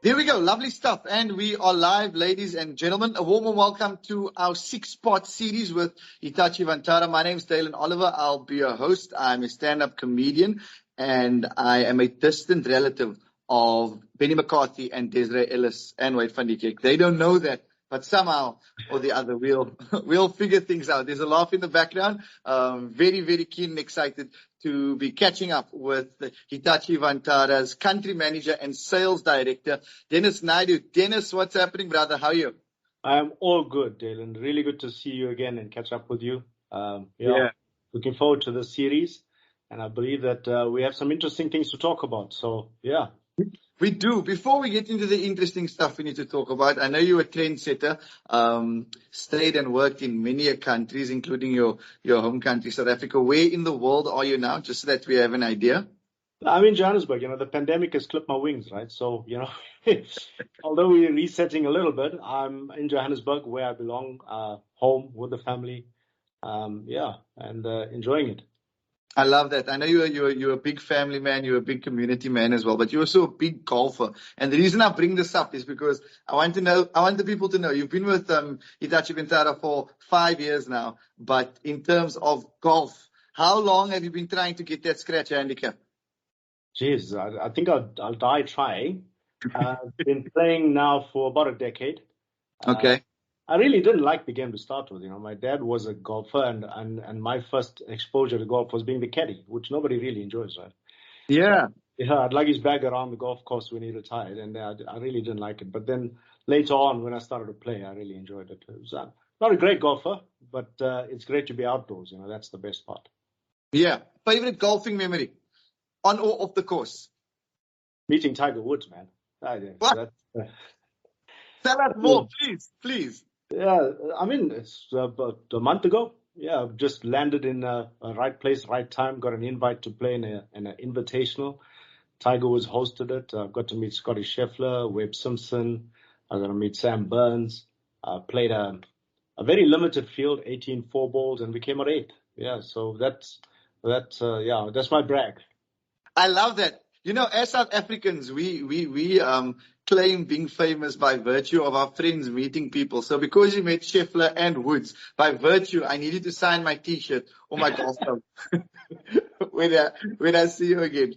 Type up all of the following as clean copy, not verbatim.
There we go. Lovely stuff. And we are live, ladies and gentlemen. A warm welcome to our 6-part series with Hitachi Vantara. My name is Dalin Oliver. I'll be your host. I'm a stand-up comedian and I am a distant relative of Benny McCarthy and Desiree Ellis and Wade van die Kerk. They don't know that, but somehow or the other, we'll figure things out. There's a laugh in the background. Very, very keen and excited to be catching up with Hitachi Vantara's country manager and sales director, Dennis Naidoo. Dennis, what's happening, brother? How are you? I'm all good, Dalin. Really good to see you again and catch up with you. Yeah. Looking forward to the series, and I believe that we have some interesting things to talk about. So, yeah. We do. Before we get into the interesting stuff we need to talk about, I know you're a trendsetter, stayed and worked in many countries, including your home country, South Africa. Where in the world are you now, just so that we have an idea? I'm in Johannesburg. The pandemic has clipped my wings, right? So, although we're resetting a little bit, I'm in Johannesburg where I belong, home with the family. And enjoying it. I love that. I know you're a big family man, you're a big community man as well, but you're also a big golfer. And the reason I bring this up is because I want the people to know you've been with Hitachi Vantara for 5 years now. But in terms of golf, how long have you been trying to get that scratch handicap? Jeez, I think I'll die trying. I've been playing now for about a decade. Okay. I really didn't like the game to start with. My dad was a golfer, and my first exposure to golf was being the caddy, which nobody really enjoys, right? Yeah. I'd lug his bag around the golf course when he retired, and I really didn't like it. But then later on, when I started to play, I really enjoyed it. It was not a great golfer, but it's great to be outdoors. That's the best part. Yeah. Favorite golfing memory, on or off the course? Meeting Tiger Woods, man. What? Tell us more, please. Yeah, it's about a month ago. Yeah, I've just landed in a right place, right time. Got an invite to play in an invitational. Tiger Woods hosted it. I've got to meet Scotty Scheffler, Webb Simpson. I got to meet Sam Burns. Played a very limited field, 18 4 balls, and we came out 8th. Yeah, so that's my brag. I love that. As South Africans, we claim being famous by virtue of our friends meeting people. So because you met Scheffler and Woods, by virtue, I needed to sign my T-shirt or my golf club when I see you again.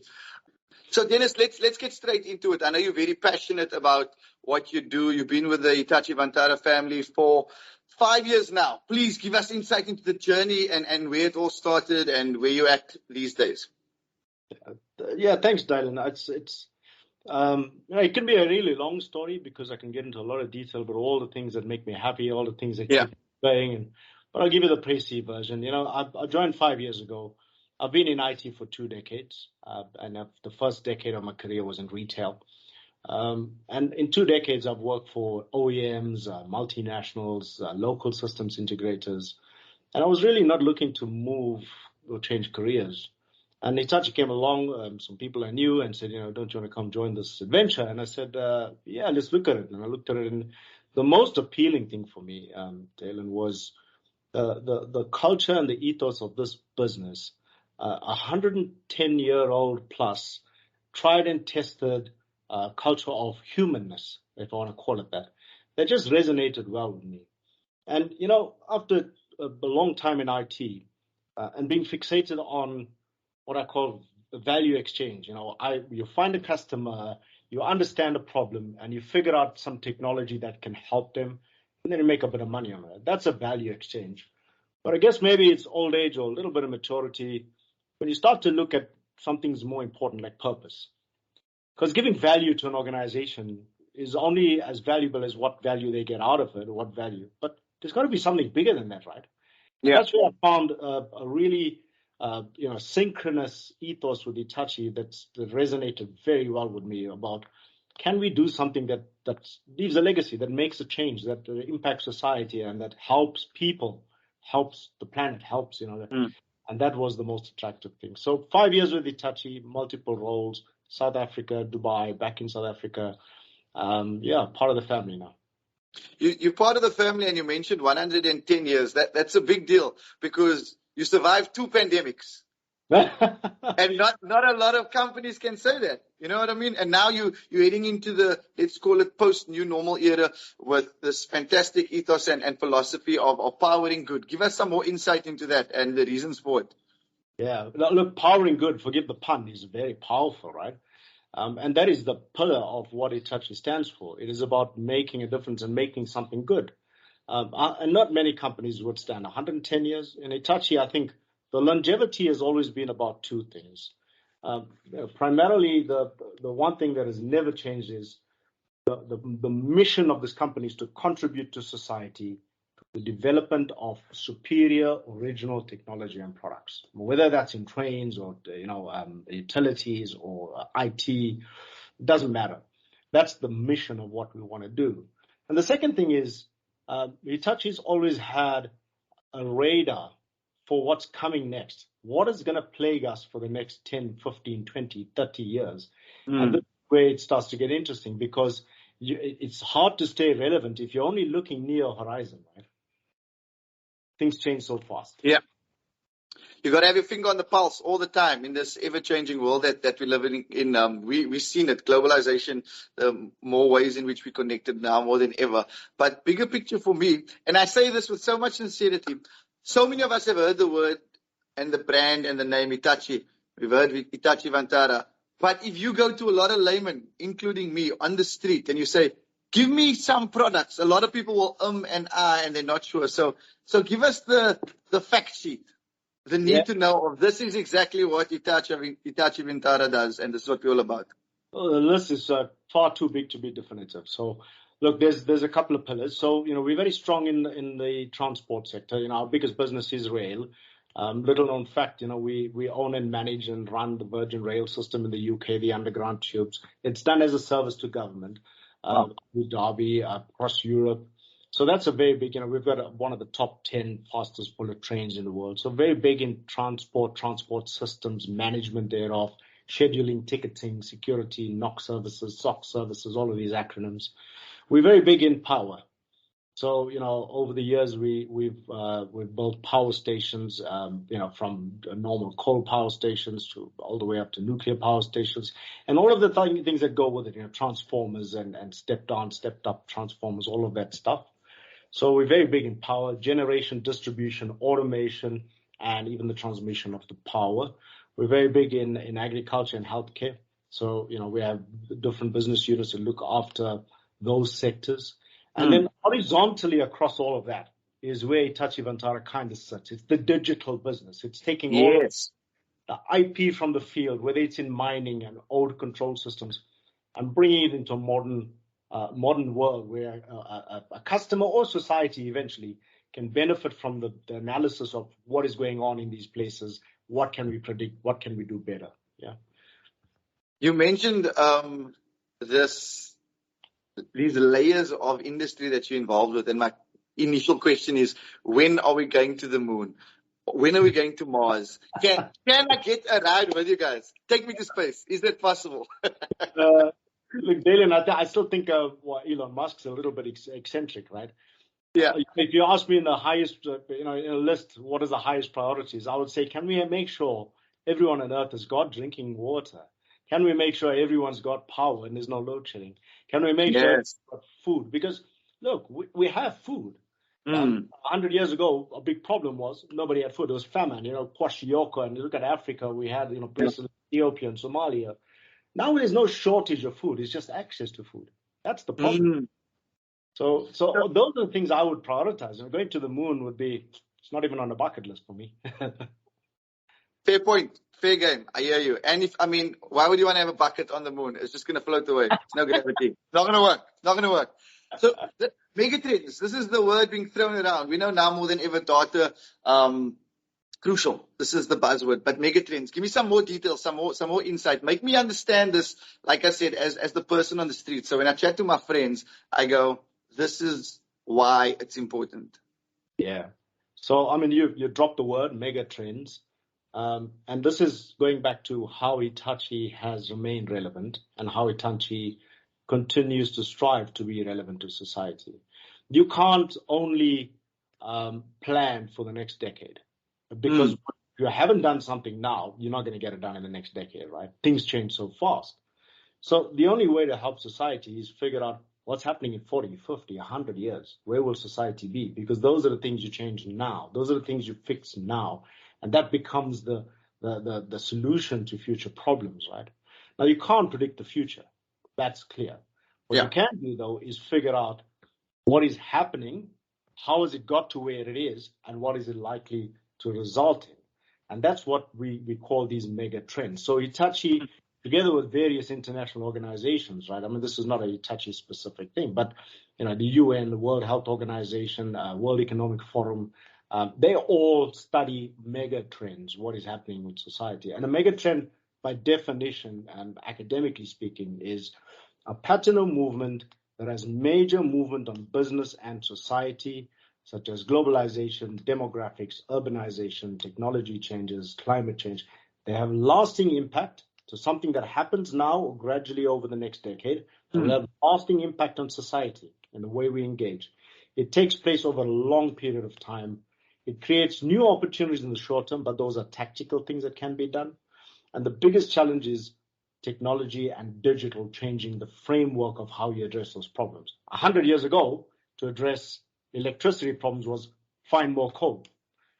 So Dennis, let's get straight into it. I know you're very passionate about what you do. You've been with the Hitachi Vantara family for 5 years now. Please give us insight into the journey and where it all started and where you're at these days. Yeah, thanks, Dalin. It can be a really long story because I can get into a lot of detail about all the things that make me happy, all the things that keep me playing. But I'll give you the précis version. I joined 5 years ago. I've been in IT for 2 decades, and the first decade of my career was in retail. And in 2 decades, I've worked for OEMs, multinationals, local systems integrators, and I was really not looking to move or change careers. And Hitachi came along, some people I knew, and said, don't you want to come join this adventure? And I said, yeah, let's look at it. And I looked at it, and the most appealing thing for me, Dalin, was the culture and the ethos of this business. 110-year-old plus, tried and tested culture of humanness, if I want to call it that just resonated well with me. And, after a long time in IT and being fixated on what I call value exchange. You find a customer, you understand a problem, and you figure out some technology that can help them, and then you make a bit of money on it. That's a value exchange. But I guess maybe it's old age or a little bit of maturity when you start to look at something's more important, like purpose. Because giving value to an organization is only as valuable as what value they get out of it or what value. But there's got to be something bigger than that, right? Yeah. That's where I found a really synchronous ethos with Hitachi that resonated very well with me about, can we do something that leaves a legacy, that makes a change, that impacts society, and that helps people, helps the planet, helps, and that was the most attractive thing. So 5 years with Hitachi, multiple roles, South Africa, Dubai, back in South Africa. Part of the family now. You're part of the family, and you mentioned 110 years. That's a big deal because you survived 2 pandemics. And not a lot of companies can say that. You know what I mean? And now you're heading into the, let's call it, post-new normal era with this fantastic ethos and philosophy of powering good. Give us some more insight into that and the reasons for it. Yeah, look, powering good, forgive the pun, is very powerful, right? And that is the pillar of what Hitachi stands for. It is about making a difference and making something good. And not many companies would stand 110 years. In Hitachi, I think the longevity has always been about two things. Primarily, the one thing that has never changed is the mission of this company is to contribute to society, the development of superior original technology and products, whether that's in trains or utilities or IT, it doesn't matter. That's the mission of what we want to do. And the second thing is Hitachi's always had a radar for what's coming next. What is going to plague us for the next 10, 15, 20, 30 years? And this is where it starts to get interesting because it's hard to stay relevant if you're only looking near horizon, right? Things change so fast. Yeah. You got to have your finger on the pulse all the time in this ever-changing world that we live in. We've seen it, globalization, more ways in which we're connected now more than ever. But bigger picture for me, and I say this with so much sincerity, so many of us have heard the word and the brand and the name Hitachi. We've heard Hitachi Vantara. But if you go to a lot of laymen, including me, on the street and you say, give me some products, a lot of people will and ah, and they're not sure. So give us the fact sheet. The need to know of this is exactly what Hitachi Vantara does, and this is what we're all about. Well, the list is far too big to be definitive. So, look, there's a couple of pillars. So, we're very strong in the transport sector. Our biggest business is rail. Little known fact, we own and manage and run the Virgin Rail system in the UK, the underground tubes. It's done as a service to government, Abu Dhabi, across Europe. So that's a very big, we've got one of the top 10 fastest bullet trains in the world. So very big in transport systems, management thereof, scheduling, ticketing, security, NOC services, SOC services, all of these acronyms. We're very big in power. So, over the years, we've built power stations, from normal coal power stations to all the way up to nuclear power stations, and all of the things that go with it, transformers and stepped up transformers, all of that stuff. So we're very big in power, generation, distribution, automation, and even the transmission of the power. We're very big in agriculture and healthcare. So, we have different business units that look after those sectors. And then horizontally across all of that is where Hitachi Vantara kind of sits. It's the digital business. It's taking all of the IP from the field, whether it's in mining and old control systems, and bringing it into a modern world where a customer or society eventually can benefit from the analysis of what is going on in these places. What can we predict? What can we do better? Yeah. You mentioned these layers of industry that you're involved with, and my initial question is, when are we going to the moon? When are we going to Mars? Can I get a ride with you guys? Take me to space. Is that possible? Look, Dalin, I still think Elon Musk's a little bit eccentric, right? Yeah. If you ask me in the highest, in a list, what is the highest priorities? I would say, can we make sure everyone on Earth has got drinking water? Can we make sure everyone's got power and there's no load shedding? Can we make sure everyone's got food? Because, look, we have food. 100 years ago, a big problem was nobody had food. There was famine, kwashiorkor, and you look at Africa, we had, places like Ethiopia and Somalia. Now there's no shortage of food. It's just access to food. That's the problem. So those are the things I would prioritize. And going to the moon would be, it's not even on the bucket list for me. Fair point. Fair game. I hear you. And why would you want to have a bucket on the moon? It's just going to float away. It's no gravity. Not going to work. Not going to work. So the megatrends, this is the word being thrown around. We know now more than ever data, crucial. This is the buzzword. But megatrends, give me some more details, some more insight. Make me understand this, like I said, as the person on the street. So when I chat to my friends, I go, this is why it's important. Yeah. So, you dropped the word megatrends. And this is going back to how Hitachi has remained relevant and how Hitachi continues to strive to be relevant to society. You can't only plan for the next decade, because if you haven't done something now, you're not going to get it done in the next decade, right? Things change so fast. So the only way to help society is figure out what's happening in 40, 50, 100 years. Where will society be? Because those are the things you change now. Those are the things you fix now. And that becomes the solution to future problems, right? Now, you can't predict the future. That's clear. What you can do, though, is figure out what is happening, how has it got to where it is, and what is it likely to result in. And that's what we call these mega trends. So Hitachi, together with various international organizations, right? I mean, this is not a Hitachi specific thing, but the UN, the World Health Organization, World Economic Forum, they all study mega trends, what is happening with society. And a mega trend, by definition and academically speaking, is a pattern of movement that has major movement on business and society, such as globalization, demographics, urbanization, technology changes, climate change. They have lasting impact to something that happens now or gradually over the next decade. It will have lasting impact on society and the way we engage. It takes place over a long period of time. It creates new opportunities in the short term, but those are tactical things that can be done. And the biggest challenge is technology and digital changing the framework of how you address those problems. 100 years ago, to address electricity problems was find more coal.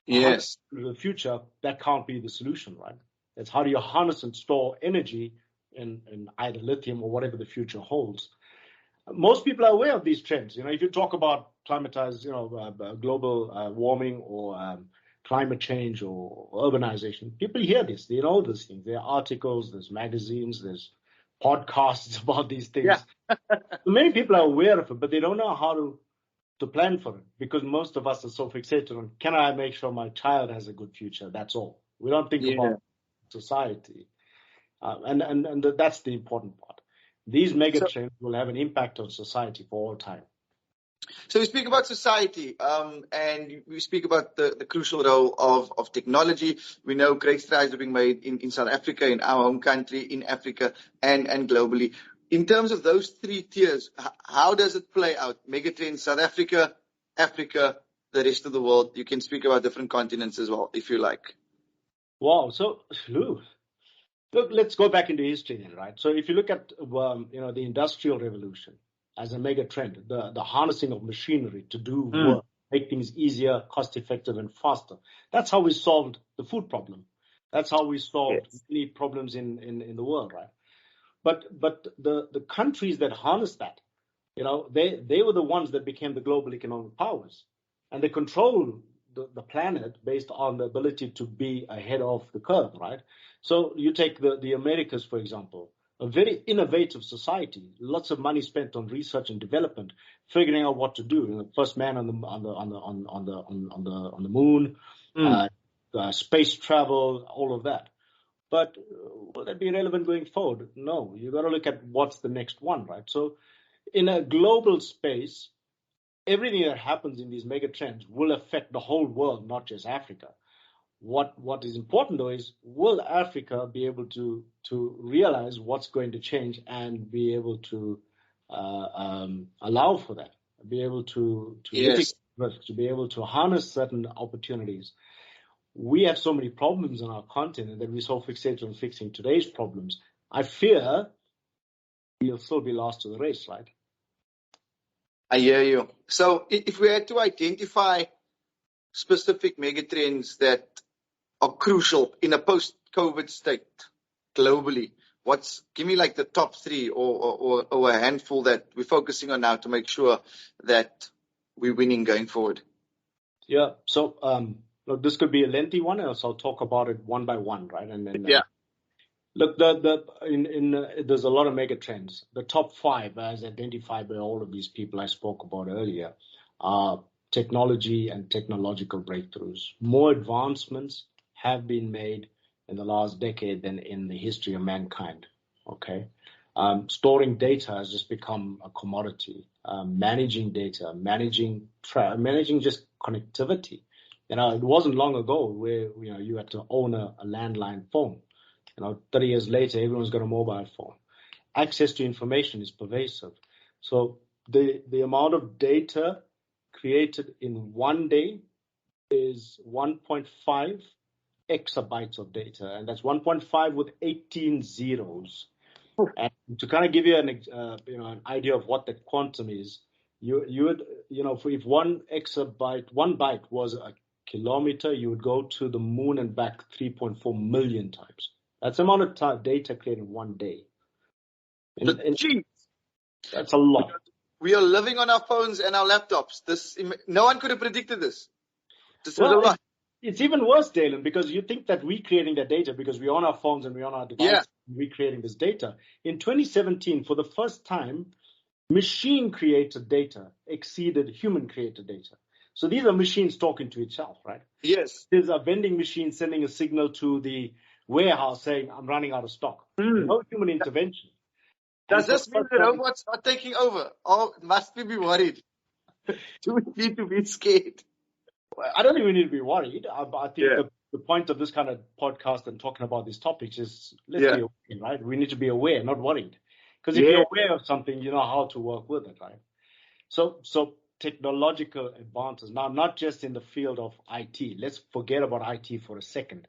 Yes. In the future, that can't be the solution, right? It's how do you harness and store energy in either lithium or whatever the future holds. Most people are aware of these trends. If you talk about global warming or climate change or urbanization, people hear this. They know these things. There are articles, there's magazines, there's podcasts about these things. Many people are aware of it, but they don't know how to plan for it, because most of us are so fixated on, can I make sure my child has a good future? That's all. We don't think about society. And that's the important part. These mega trends will have an impact on society for all time. So we speak about society, and we speak about the crucial role of technology. We know great strides are being made in South Africa, in our home country, in Africa, and globally. In terms of those three tiers, how does it play out? Megatrends, South Africa, Africa, the rest of the world. You can speak about different continents as well, if you like. Wow. So, look, let's go back into history then, right? So if you look at, the Industrial Revolution as a mega trend, the harnessing of machinery to do work, make things easier, cost-effective, and faster. That's how we solved the food problem. That's how we solved many problems in the world, right? But the countries that harnessed that, they were the ones that became the global economic powers, and they control the planet based on the ability to be ahead of the curve, right? So you take the Americas, for example, a very innovative society, lots of money spent on research and development, figuring out what to do. First man on the moon, space travel, all of that. But will that be relevant going forward? No, you got to look at what's the next one, right? So in a global space, everything that happens in these mega trends will affect the whole world, not just Africa. What is important, though, is will Africa be able to realize what's going to change and be able to allow for that, be able to mitigate risks, to be able to harness certain opportunities. We have so many problems on our continent that we're so fixated on fixing today's problems. I fear we'll still be lost to the race, right? I hear you. So if we had to identify specific megatrends that are crucial in a post-COVID state globally, give me like the top three or a handful that we're focusing on now to make sure that we're winning going forward. Yeah. So look, this could be a lengthy one, so I'll talk about it one by one, right? And then look, there's a lot of mega trends. The top five, as identified by all of these people I spoke about earlier, are technology and technological breakthroughs. More advancements have been made in the last decade than in the history of mankind. Okay, storing data has just become a commodity. Managing data, managing just connectivity. It wasn't long ago where you had to own a landline phone. 30 years later, everyone's got a mobile phone. Access to information is pervasive. So the amount of data created in one day is 1.5 exabytes of data, and that's 1.5 with 18 zeros. And to kind of give you an idea of what the quantum is, you would, if one byte was a kilometer, you would go to the moon and back 3.4 million times. That's the amount of data created in one day. Gee, that's a lot. We are living on our phones and our laptops. No one could have predicted this. This is a Well, lot. it's even worse, Dalin, because you think that we're creating that data because we're on our phones and we're on our devices. Yeah. We're creating this data. In 2017, for the first time, machine-created data exceeded human-created data. So these are machines talking to itself, right? Yes. There's a vending machine sending a signal to the warehouse saying, I'm running out of stock. No human intervention. Does this mean the robots are taking over? Oh, must we be worried? Do we need to be scared? I don't even need to be worried. I think the point of this kind of podcast and talking about these topics is let's be aware, right? We need to be aware, not worried. Because if you're aware of something, you know how to work with it, right? So technological advances, now not just in the field of IT. Let's forget about IT for a second.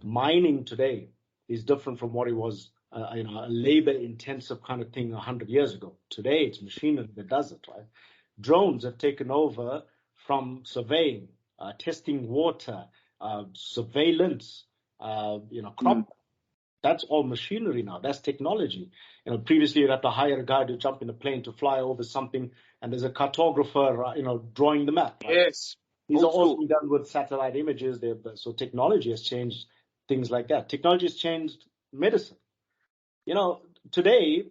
Mining today is different from what it was, a labor-intensive kind of thing 100 years ago. Today, it's machinery that does it, right? Drones have taken over from surveying, testing water, surveillance, crop. That's all machinery now. That's technology. Previously you'd have to hire a guy to jump in a plane to fly over something, and there's a cartographer, drawing the map. Right? Yes. These are all being done with satellite images. So technology has changed things like that. Technology has changed medicine. Today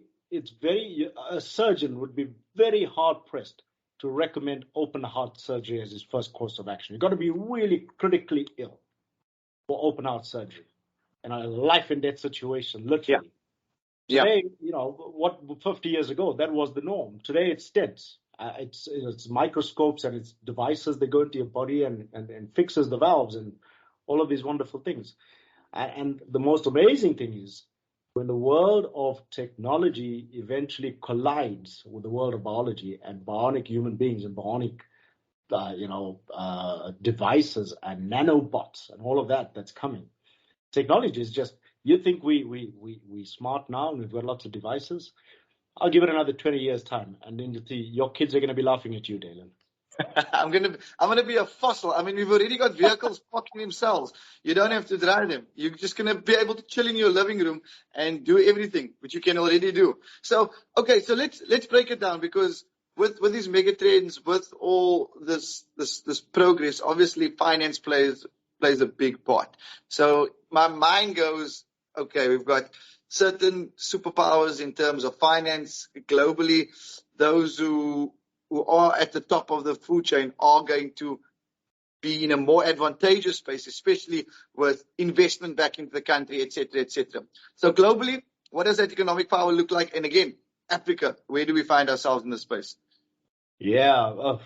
a surgeon would be very hard pressed to recommend open heart surgery as his first course of action. You've got to be really critically ill for open heart surgery. In a life and death situation, literally. Today, what 50 years ago, that was the norm. Today, it's stents. It's microscopes and it's devices that go into your body and fixes the valves and all of these wonderful things. And the most amazing thing is when the world of technology eventually collides with the world of biology and bionic human beings and bionic devices and nanobots and all of that's coming. Technology is just, you think we smart now and we've got lots of devices. I'll give it another 20 years time, and then you see your kids are going to be laughing at you, Dalin. I'm gonna be a fossil. I mean, we've already got vehicles parking themselves. You don't have to drive them. You're just gonna be able to chill in your living room and do everything, which you can already do. So, okay, so let's break it down, because with these megatrends, with all this progress, obviously finance plays a big part. So my mind goes, okay, we've got certain superpowers in terms of finance globally. Those who are at the top of the food chain are going to be in a more advantageous space, especially with investment back into the country, et cetera, et cetera. So globally, what does that economic power look like? And again, Africa, where do we find ourselves in this space? Yeah,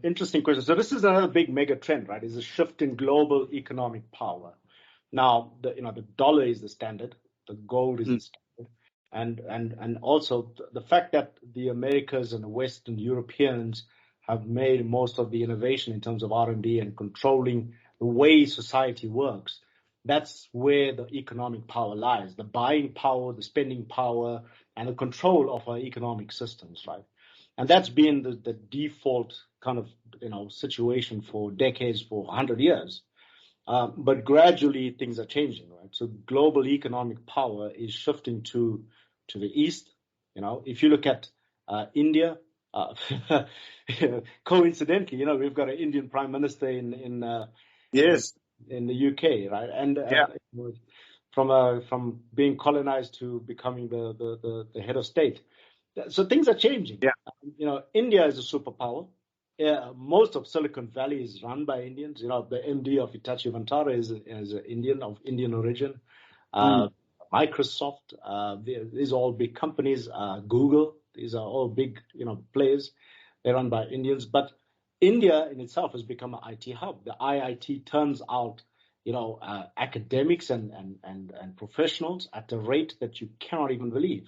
interesting question. So this is another big mega trend, right? Is a shift in global economic power. Now, the dollar is the standard, the gold is the standard, and also the fact that the Americas and the Western Europeans have made most of the innovation in terms of R&D and controlling the way society works. That's where the economic power lies: the buying power, the spending power, and the control of our economic systems, right? And that's been the default kind of situation for decades, for 100 years. But gradually things are changing, right? So global economic power is shifting to the east. If you look at India, coincidentally, we've got an Indian prime minister in the UK, right? And from being colonized to becoming the head of state. So things are changing. India is a superpower. Most of Silicon Valley is run by Indians. The MD of Hitachi Vantara is an Indian of Indian origin. Microsoft, these are all big companies. Google, these are all big, players. They're run by Indians. But India in itself has become an IT hub. The IIT turns out, academics and professionals at a rate that you cannot even believe.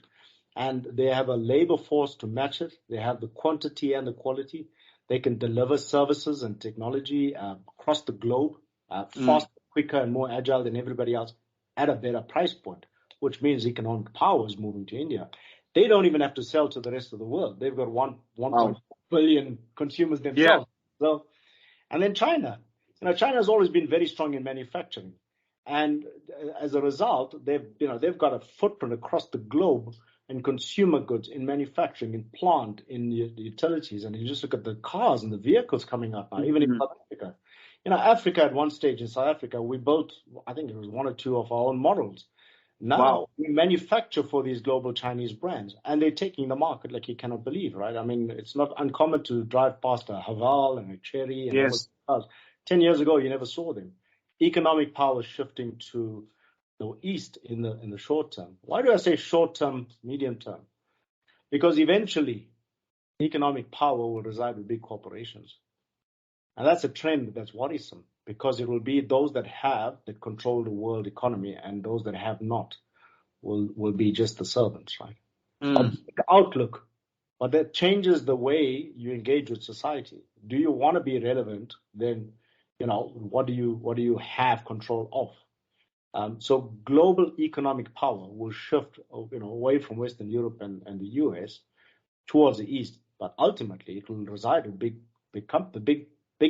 And they have a labor force to match it. They have the quantity and the quality. They can deliver services and technology across the globe faster, quicker, and more agile than everybody else at a better price point, which means economic power is moving to India. They don't even have to sell to the rest of the world. They've got 1.4 billion consumers themselves. So, and then China. China has always been very strong in manufacturing, and as a result, they've got a footprint across the globe in consumer goods, in manufacturing, in plant, in the utilities, and you just look at the cars and the vehicles coming up now, even in South Africa. Africa at one stage in South Africa, we built, I think it was 1 or 2 of our own models. Now we manufacture for these global Chinese brands, and they're taking the market like you cannot believe, right? I mean, it's not uncommon to drive past a Haval and a Cherry and all those cars. 10 years ago, you never saw them. Economic power shifting to the east in the short term. Why do I say short term, medium term? Because eventually, economic power will reside with big corporations. And that's a trend that's worrisome, because it will be those that control the world economy, and those that have not will be just the servants, right? The outlook, but that changes the way you engage with society. Do you want to be relevant? Then, what do you have control of? So global economic power will shift, away from Western Europe and the US towards the East, but ultimately it will reside in big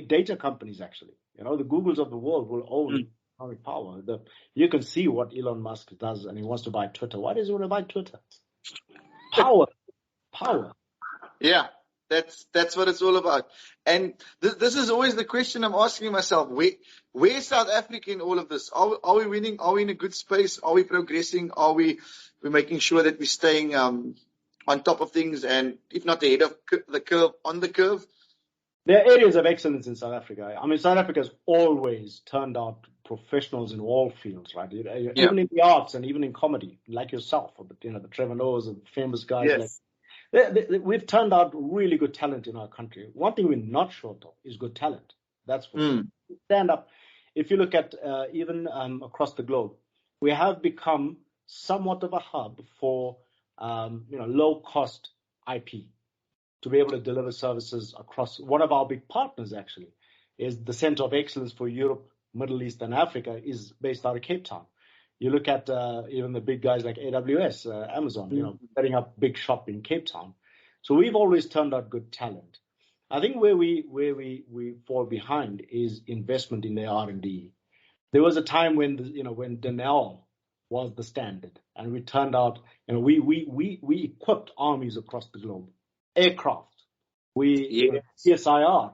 data companies. Actually, the Googles of the world will own economic power. You can see what Elon Musk does, and he wants to buy Twitter. Why does he want to buy Twitter? Power. Yeah, that's what it's all about. And this is always the question I'm asking myself: where's South Africa in all of this? Are we winning? Are we in a good space? Are we progressing? Are we making sure that we're staying on top of things, and if not ahead of the curve, on the curve? There are areas of excellence in South Africa. I mean, South Africa has always turned out professionals in all fields, right? Even in the arts and even in comedy, like yourself, the Trevor Noahs and famous guys. We've turned out really good talent in our country. One thing we're not short of is good talent. That's for sure. Stand up. If you look at even across the globe, we have become somewhat of a hub for low-cost IP, to be able to deliver services across. One of our big partners, actually, is the Center of Excellence for Europe, Middle East, and Africa, is based out of Cape Town. You look at even the big guys like AWS, Amazon, setting up big shop in Cape Town. So we've always turned out good talent. I think where we fall behind is investment in the R&D. There was a time when when Denel was the standard, and we turned out, we equipped armies across the globe. Aircraft, CSIR,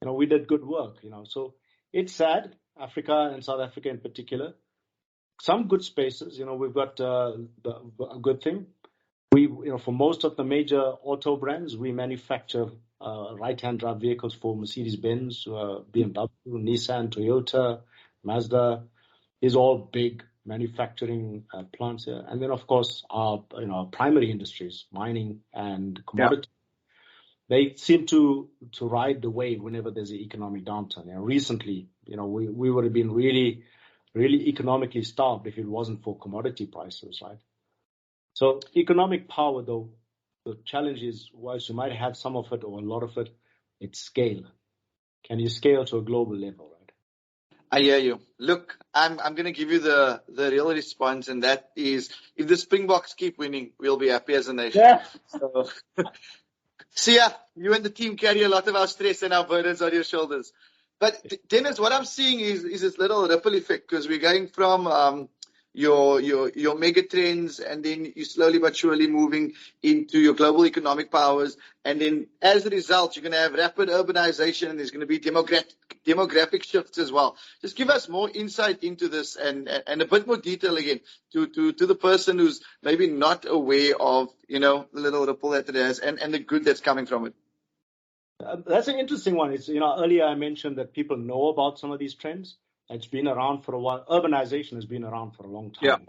we did good work, So it's sad, Africa and South Africa in particular. Some good spaces, we've got a good thing. We, for most of the major auto brands, we manufacture right-hand drive vehicles for Mercedes-Benz, BMW, Nissan, Toyota, Mazda. These all big manufacturing plants here. And then, of course, our primary industries, mining and commodity. They seem to ride the wave whenever there's an economic downturn. Recently, we would have been really, really economically starved if it wasn't for commodity prices, right? So economic power, though, the challenge is, whilst you might have some of it or a lot of it, it's scale. Can you scale to a global level, right? I hear you. Look, I'm going to give you the real response, and that is, if the Springboks keep winning, we'll be happy as a nation. Yeah. So, see ya. You and the team carry a lot of our stress and our burdens on your shoulders. But Dennis, what I'm seeing is this little ripple effect, because we're going from your megatrends, and then you slowly but surely moving into your global economic powers, and then as a result, you're going to have rapid urbanization, and there's going to be demographic shifts as well. Just give us more insight into this, and a bit more detail again to the person who's maybe not aware of the little ripple that it has, and the good that's coming from it. That's an interesting one. It's earlier I mentioned that people know about some of these trends. It's been around for a while. Urbanization has been around for a long time.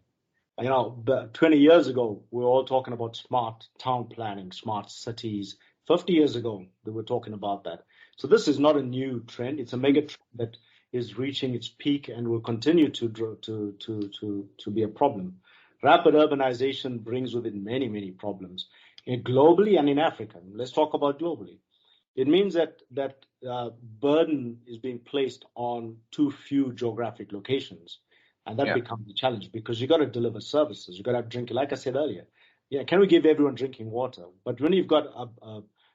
Yeah. 20 years ago, we were all talking about smart town planning, smart cities. 50 years ago, they were talking about that. So this is not a new trend. It's a mega trend that is reaching its peak and will continue to be a problem. Rapid urbanization brings with it many, many problems, globally and in Africa. Let's talk about globally. It means that burden is being placed on too few geographic locations. And that becomes a challenge because you got to deliver services. You got to have drinking. Like I said earlier, can we give everyone drinking water? But when you've got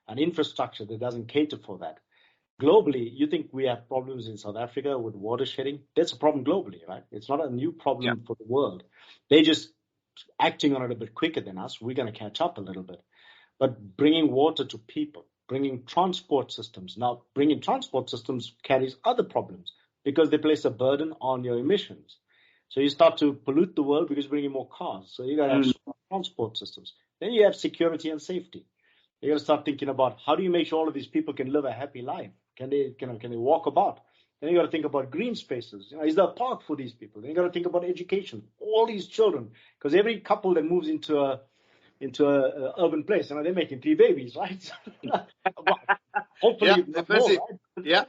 an infrastructure that doesn't cater for that, globally, you think we have problems in South Africa with water shedding? That's a problem globally, right? It's not a new problem for the world. They're just acting on it a bit quicker than us. We're going to catch up a little bit. But bringing water to people, bringing transport systems. Now, bringing transport systems carries other problems because they place a burden on your emissions. So you start to pollute the world because you're bringing more cars. So you got to have smart transport systems. Then you have security and safety. You got to start thinking about how do you make sure all of these people can live a happy life? Can they walk about? Then you got to think about green spaces. Is there a park for these people? Then you got to think about education. All these children, because every couple that moves into a urban place, they're making 3 babies, right? Hopefully not more, right? Yeah.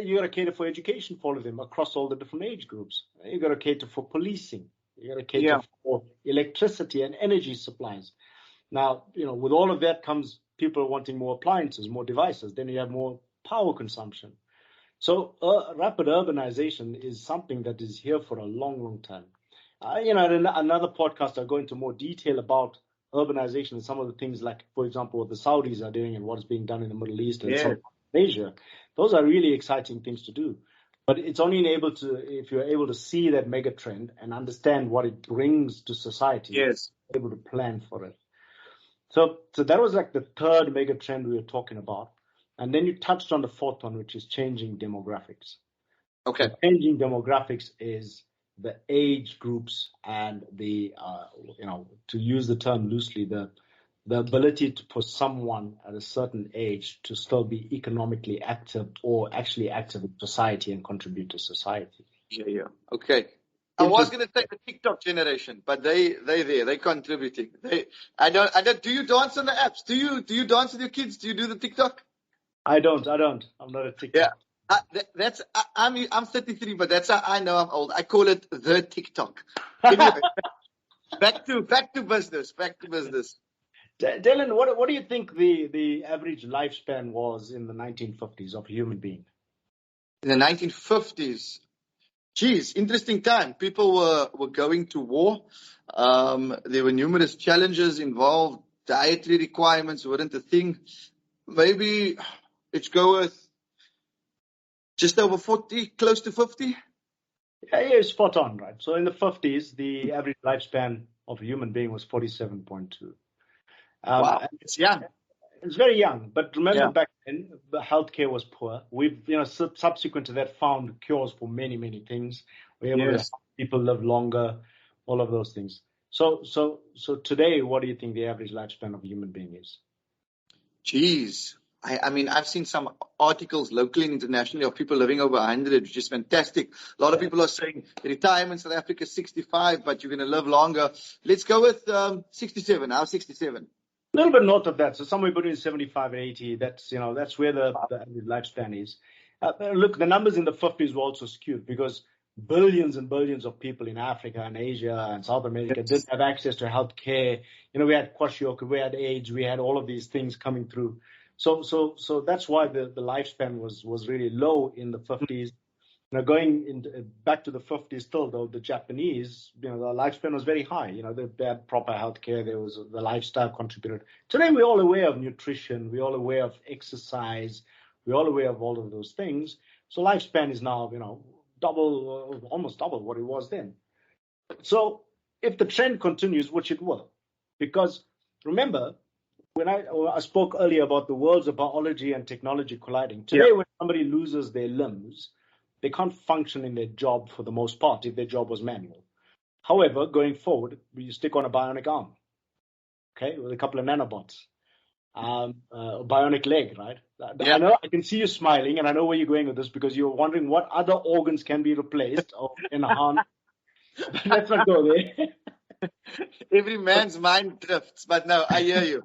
You got to cater for education for all of them across all the different age groups. You got to cater for policing. You got to cater for electricity and energy supplies. Now, with all of that comes people wanting more appliances, more devices. Then you have more power consumption. So rapid urbanization is something that is here for a long, long time. In another podcast, I'll go into more detail about urbanization and some of the things like, for example, what the Saudis are doing and what's being done in the Middle East and some Asia. Those are really exciting things to do. But it's only if you're able to see that mega trend and understand what it brings to society, you're able to plan for it. So that was like the third mega trend we were talking about. And then you touched on the fourth one, which is changing demographics. Okay. So changing demographics is the age groups and the, to use the term loosely, the ability for someone at a certain age to still be economically active or actually active in society and contribute to society. Yeah. Okay. I was going to say the TikTok generation, but they're contributing. I don't. Do you dance on the apps? Do you dance with your kids? Do you do the TikTok? I don't. I'm not a TikTok. Yeah. I'm 33, but that's how I know I'm old. I call it the TikTok. Anyway, back to business. Dalin, what do you think the average lifespan was in the 1950s of a human being? In the 1950s, geez, interesting time. People were going to war. There were numerous challenges involved. Dietary requirements weren't a thing. Maybe let's go with just over 40, close to 50. Yeah, you're spot on, right? So in the 50s, the average lifespan of a human being was 47.2. Wow, it's young. It's very young, but remember back then, the healthcare was poor. We've, subsequent to that, found cures for many, many things. We're able to help people live longer, all of those things. So today, what do you think the average lifespan of a human being is? Geez. I mean, I've seen some articles locally and internationally of people living over 100, which is fantastic. A lot of people are saying retirement in South Africa is 65, but you're going to live longer. Let's go with 67. Now 67. A little bit north of that, so somewhere between 75 and 80. That's where the average lifespan is. Look, the numbers in the 50s were also skewed because billions and billions of people in Africa and Asia and South America didn't have access to health care. We had kwashiorkor, we had AIDS, we had all of these things coming through. So that's why the lifespan was really low in the 50s. Going back to the 50s still, though, the Japanese, the lifespan was very high. They had proper healthcare. There was the lifestyle contributed. Today, we're all aware of nutrition. We're all aware of exercise. We're all aware of all of those things. So lifespan is now, almost double what it was then. So if the trend continues, which it will, because remember, when I spoke earlier about the worlds of biology and technology colliding, today when somebody loses their limbs, they can't function in their job for the most part if their job was manual. However, going forward, you stick on a bionic arm, okay, with a couple of nanobots, a bionic leg, right? I know I can see you smiling, and I know where you're going with this because you're wondering what other organs can be replaced or enhanced. Let's not go there. Every man's mind drifts, but no, I hear you.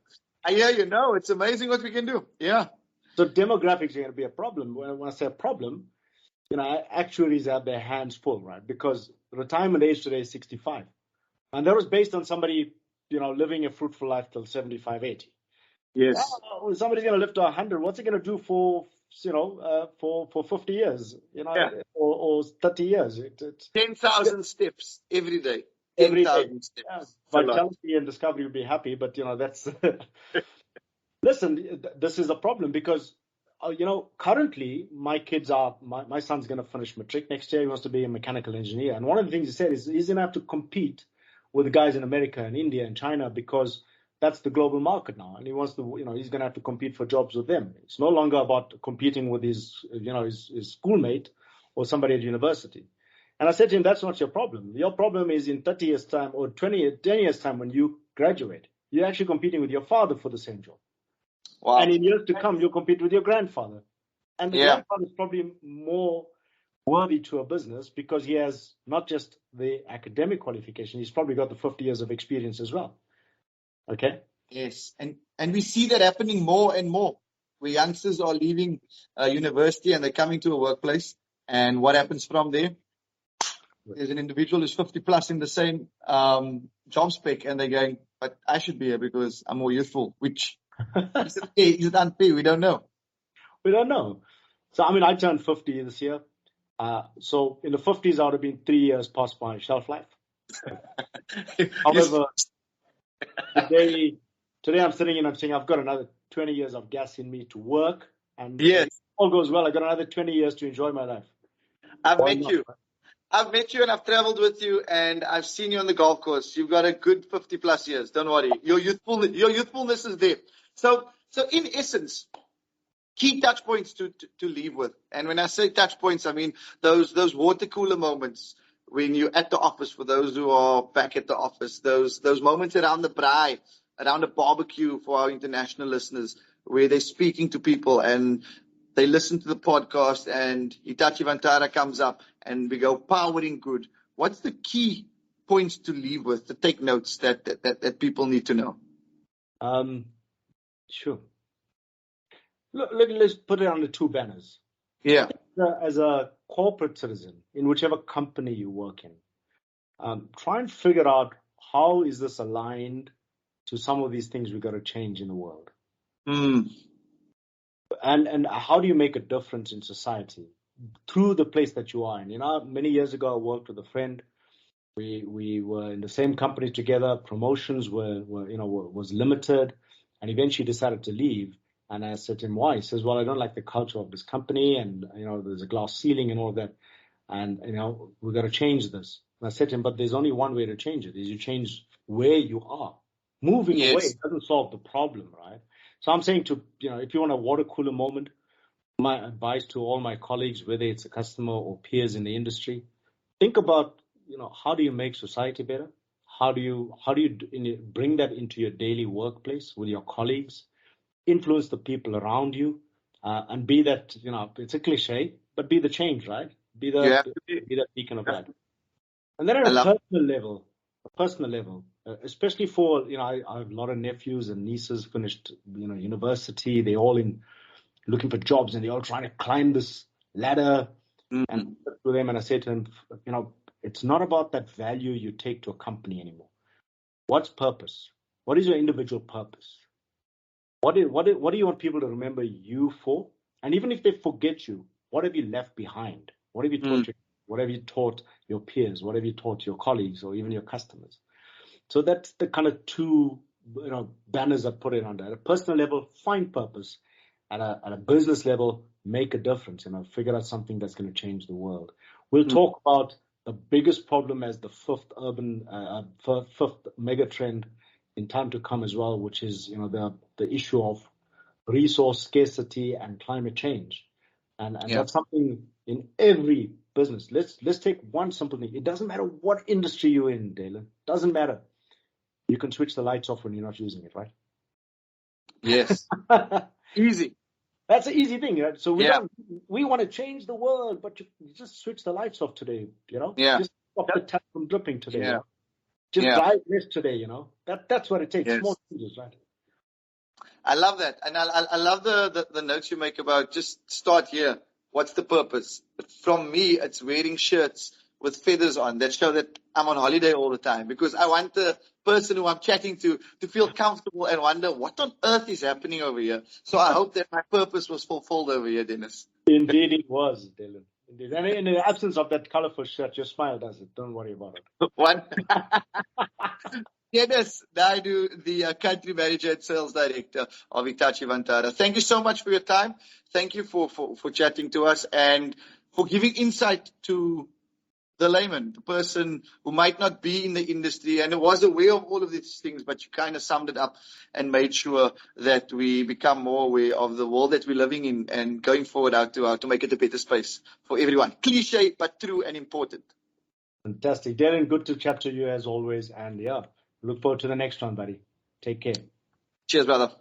No, it's amazing what we can do. Yeah. So demographics are going to be a problem. When I say a problem, actuaries have their hands full, right? Because retirement age today is 65. And that was based on somebody, living a fruitful life till 75, 80. Yes. Somebody's going to live to 100. What's he going to do for for 50 years, Yeah. or 30 years. It's 10,000 steps every day. every day. 10,000 steps. Yeah, It's a lot. vitality and discovery would be happy, but that's. Listen, this is a problem because, currently my son's going to finish matric next year. He wants to be a mechanical engineer. And one of the things he said is he's going to have to compete with the guys in America and India and China because that's the global market now. And he wants to, he's going to have to compete for jobs with them. It's no longer about competing with his schoolmate or somebody at university. And I said to him, that's not your problem. Your problem is in 30 years' time or 10 years' time when you graduate, you're actually competing with your father for the same job. Wow. And in years to come, you'll compete with your grandfather. And the grandfather is probably more worthy to a business because he has not just the academic qualification, he's probably got the 50 years of experience as well. Okay? Yes. And we see that happening more and more, where youngsters are leaving university and they're coming to a workplace. And what happens from there? There's an individual who's 50 plus in the same job spec, and they're going, but I should be here because I'm more youthful, which is it unfair? We don't know. We don't know. So, I turned 50 this year. So in the 50s, I would have been 3 years past my shelf life. However, today I'm sitting and I'm saying I've got another 20 years of gas in me to work. And if all goes well, I've got another 20 years to enjoy my life. I've met you and I've traveled with you and I've seen you on the golf course. You've got a good 50 plus years. Don't worry. Your youthfulness is there. So in essence, key touch points to leave with. And when I say touch points, I mean those water cooler moments when you're at the office, for those who are back at the office, those moments around the braai, around the barbecue for our international listeners, where they're speaking to people and they listen to the podcast and Hitachi Vantara comes up and we go powering good. What's the key points to leave with, to take notes that people need to know? Sure. Look, let's put it under two banners. Yeah. As a corporate citizen, in whichever company you work in, try and figure out how is this aligned to some of these things we've got to change in the world. And how do you make a difference in society through the place that you are in? Many years ago, I worked with a friend. We were in the same company together. Promotions was limited, and eventually decided to leave. And I said to him, why? He says, well, I don't like the culture of this company, and there's a glass ceiling and all that, and we've got to change this. And I said to him, but there's only one way to change it: is you change where you are. Moving away doesn't solve the problem, right? So I'm saying if you want a water cooler moment, my advice to all my colleagues, whether it's a customer or peers in the industry, think about, how do you make society better? How do you bring that into your daily workplace with your colleagues, influence the people around you, and be that, it's a cliche, but be the change, right? Be that beacon of light. And then at a personal level, especially for, I have a lot of nephews and nieces finished, university. They're all looking for jobs and they're all trying to climb this ladder. And I said to them and I said to them, it's not about that value you take to a company anymore. What's purpose? What is your individual purpose? What do you want people to remember you for? And even if they forget you, what have you left behind? What have you taught what have you taught your peers? What have you taught your colleagues or even your customers? So that's the kind of two banners I put it under. At a personal level, find purpose. At a business level, make a difference. Figure out something that's going to change the world. We'll talk about the biggest problem as the fifth megatrend in time to come as well, which is the issue of resource scarcity and climate change, and that's something in every business. Let's take one simple thing. It doesn't matter what industry you're in, Dalin. Doesn't matter. You can switch the lights off when you're not using it, right? Yes. Easy. That's an easy thing, right? So we want to change the world, but you just switch the lights off today, Just stop the tap from dripping today. Just drive less today, That's what it takes. Small changes, right? I love that. And I love the notes you make about just start here. What's the purpose? From me, it's wearing shirts with feathers on that show that I'm on holiday all the time, because I want the person who I'm chatting to feel comfortable and wonder what on earth is happening over here. So I hope that my purpose was fulfilled over here, Dennis. Indeed it was, Dylan. Indeed. And in the absence of that colorful shirt, your smile does it. Don't worry about it. One. Dennis Naidoo, the country manager and sales director of Hitachi Vantara. Thank you so much for your time. Thank you for chatting to us and for giving insight to the layman, the person who might not be in the industry and who was aware of all of these things, but you kind of summed it up and made sure that we become more aware of the world that we're living in and going forward how to make it a better space for everyone. Cliche, but true and important. Fantastic. Darren, good to chat to you as always. And yeah, look forward to the next one, buddy. Take care. Cheers, brother.